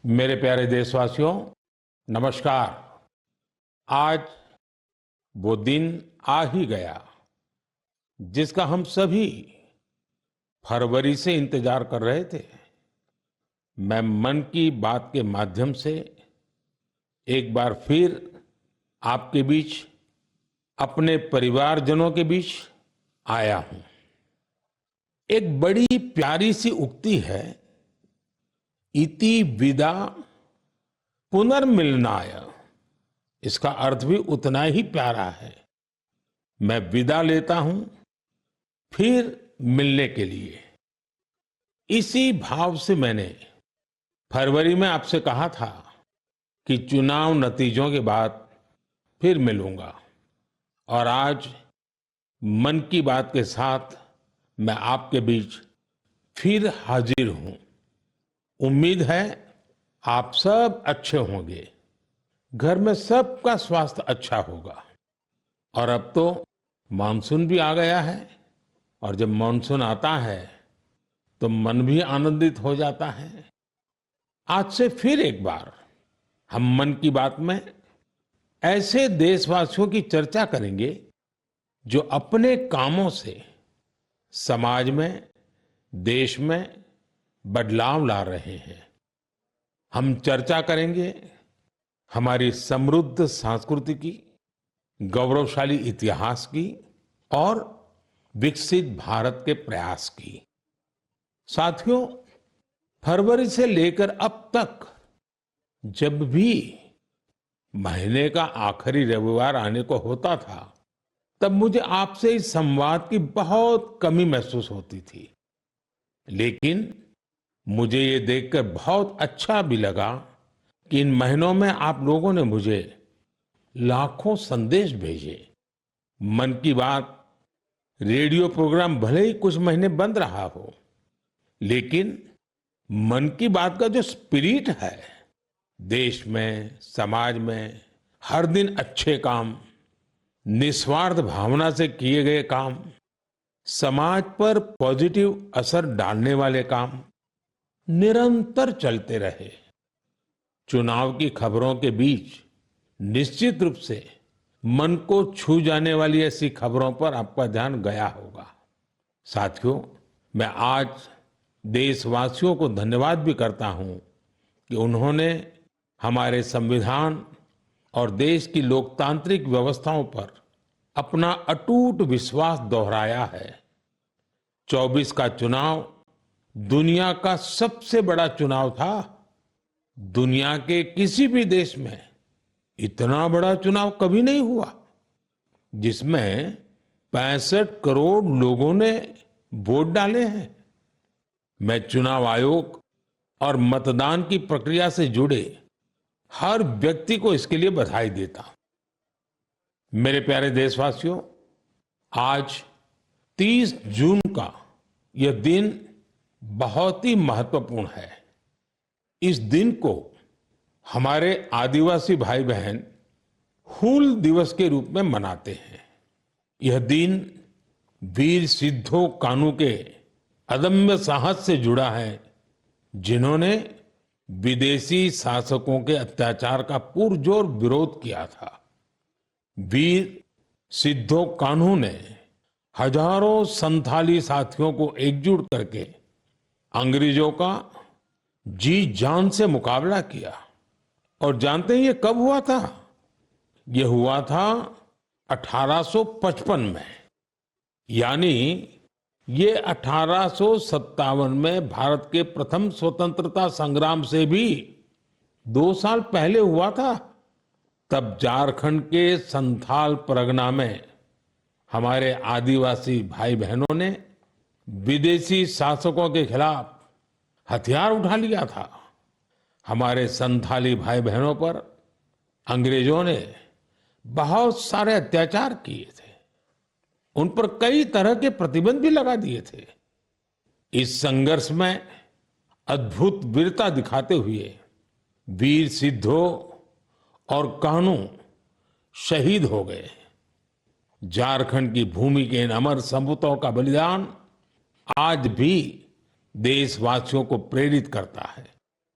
मेरे प्यारे देशवासियों, नमस्कार। आज वो दिन आ ही गया जिसका हम सभी फरवरी से इंतजार कर रहे थे। मैं मन की बात के माध्यम से एक बार फिर आपके बीच, अपने परिवारजनों के बीच आया हूं। एक बड़ी प्यारी सी उक्ति है, इति विदा पुनर्मिलनाय। इसका अर्थ भी उतना ही प्यारा है। मैं विदा लेता हूं फिर मिलने के लिए। इसी भाव से मैंने फरवरी में आपसे कहा था कि चुनाव नतीजों के बाद फिर मिलूंगा, और आज मन की बात के साथ मैं आपके बीच फिर हाजिर हूं। उम्मीद है आप सब अच्छे होंगे, घर में सबका स्वास्थ्य अच्छा होगा। और अब तो मानसून भी आ गया है, और जब मानसून आता है तो मन भी आनंदित हो जाता है। आज से फिर एक बार हम मन की बात में ऐसे देशवासियों की चर्चा करेंगे जो अपने कामों से समाज में, देश में बदलाव ला रहे हैं। हम चर्चा करेंगे हमारी समृद्ध संस्कृति की, गौरवशाली इतिहास की और विकसित भारत के प्रयास की। साथियों, फरवरी से लेकर अब तक जब भी महीने का आखिरी रविवार आने को होता था, तब मुझे आपसे इस संवाद की बहुत कमी महसूस होती थी। लेकिन मुझे ये देखकर बहुत अच्छा भी लगा कि इन महीनों में आप लोगों ने मुझे लाखों संदेश भेजे। मन की बात रेडियो प्रोग्राम भले ही कुछ महीने बंद रहा हो, लेकिन मन की बात का जो स्पिरिट है, देश में, समाज में हर दिन अच्छे काम, निस्वार्थ भावना से किए गए काम, समाज पर पॉजिटिव असर डालने वाले काम निरंतर चलते रहे। चुनाव की खबरों के बीच निश्चित रूप से मन को छू जाने वाली ऐसी खबरों पर आपका ध्यान गया होगा। साथियों, मैं आज देशवासियों को धन्यवाद भी करता हूं कि उन्होंने हमारे संविधान और देश की लोकतांत्रिक व्यवस्थाओं पर अपना अटूट विश्वास दोहराया है। 24 का चुनाव दुनिया का सबसे बड़ा चुनाव था। दुनिया के किसी भी देश में इतना बड़ा चुनाव कभी नहीं हुआ, जिसमें 65 करोड़ लोगों ने वोट डाले हैं। मैं चुनाव आयोग और मतदान की प्रक्रिया से जुड़े हर व्यक्ति को इसके लिए बधाई देता हूं। मेरे प्यारे देशवासियों, आज 30 जून का यह दिन बहुत ही महत्वपूर्ण है। इस दिन को हमारे आदिवासी भाई बहन हूल दिवस के रूप में मनाते हैं। यह दिन वीर सिद्धो कान्हू के अदम्य साहस से जुड़ा है, जिन्होंने विदेशी शासकों के अत्याचार का पुरजोर विरोध किया था। वीर सिद्धो कान्हू ने हजारों संथाली साथियों को एकजुट करके अंग्रेजों का जी जान से मुकाबला किया। और जानते हैं ये कब हुआ था? ये हुआ था 1855 में। यानी ये 1857 में भारत के प्रथम स्वतंत्रता संग्राम से भी 2 साल पहले हुआ था। तब झारखंड के संथाल परगना में हमारे आदिवासी भाई बहनों ने विदेशी शासकों के खिलाफ हथियार उठा लिया था। हमारे संथाली भाई बहनों पर अंग्रेजों ने बहुत सारे अत्याचार किए थे। उन पर कई तरह के प्रतिबंध भी लगा दिए थे। इस संघर्ष में अद्भुत वीरता दिखाते हुए वीर सिद्धो और कान्हू शहीद हो गए। झारखंड की भूमि के इन अमर सपूतों का बलिदान आज भी देशवासियों को प्रेरित करता है।